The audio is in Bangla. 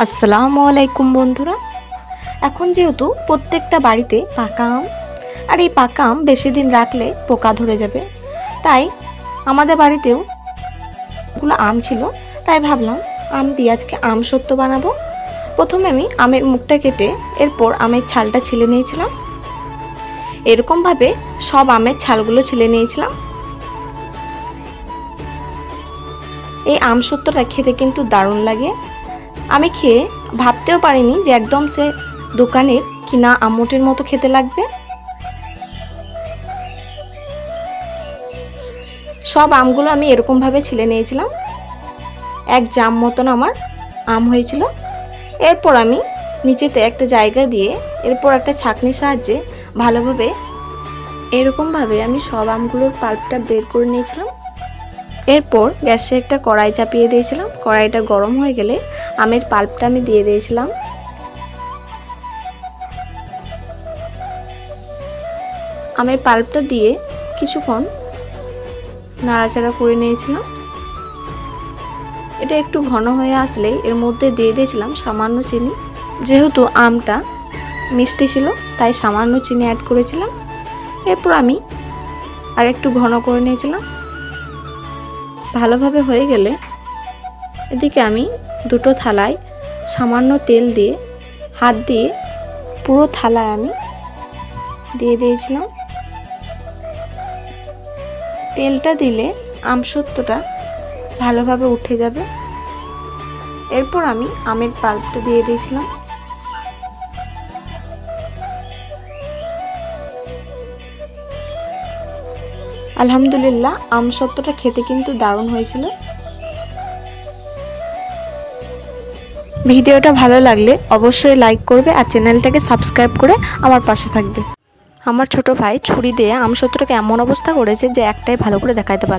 আসসালামু আলাইকুম বন্ধুরা। এখন যেহেতু প্রত্যেকটা বাড়িতে পাকা আম, আর এই পাকা আম বেশি দিন রাখলে পোকা ধরে যাবে, তাই আমাদের বাড়িতেও এগুলো আম ছিল, তাই ভাবলাম আম দিয়ে আজকে আম সত্য বানাবো। প্রথমে আমি আমের মুখটা কেটে এরপর আমের ছালটা ছিলে নিয়েছিলাম। এরকমভাবে সব আমের ছালগুলো ছিলে নিয়েছিলাম। এই আম সত্যটা খেতে কিন্তু দারুণ লাগে। আমি খেয়ে ভাবতেও পারিনি যে একদম সে দোকানের কিনা আমটির মতো খেতে লাগবে। সব আমগুলো আমি এরকমভাবে ছিলে নিয়েছিলাম। এক জাম মতন আমার আম হয়েছিল। এরপর আমি নিচেতে একটা জায়গা দিয়ে এরপর একটা ছাঁকনির সাহায্যে ভালোভাবে এরকমভাবে আমি সব আমগুলোর পাল্পটা বের করে নিয়েছিলাম। এরপর গ্যাসে একটা কড়াই চাপিয়ে দিয়েছিলাম। কড়াইটা গরম হয়ে গেলে আমের পাল্পটা আমি দিয়ে দিয়েছিলাম। আমের পাল্পটা দিয়ে কিছুক্ষণ নাড়াচাড়া করে নিয়েছিলাম। এটা একটু ঘন হয়ে আসলে এর মধ্যে দিয়ে দিয়েছিলাম সামান্য চিনি। যেহেতু আমটা মিষ্টি ছিল তাই সামান্য চিনি অ্যাড করেছিলাম। এরপর আমি আর একটু ঘন করে নিয়েছিলাম। ভালোভাবে হয়ে গেলে এদিকে আমি দুটো থালায় সামান্য তেল দিয়ে হাত দিয়ে পুরো থালায় আমি দিয়ে দিয়েছিলাম। তেলটা দিলে আমসত্ত্বটা ভালোভাবে উঠে যাবে। এরপর আমি আমের পাল্পটা দিয়ে দিয়েছিলাম। আলহামদুলিল্লাহ আমসত্ত্বটা খেতে কিন্তু দারুণ হয়েছিল। ভিডিওটা ভালো লাগলে অবশ্যই লাইক করবে আর চ্যানেলটাকে সাবস্ক্রাইব করে আমার পাশে থাকবে। আমার ছোট ভাই ছুরি দিয়ে আমসত্ত্বটাকে এমন অবস্থা করেছে যে একটাই ভালো করে দেখাতে পারে।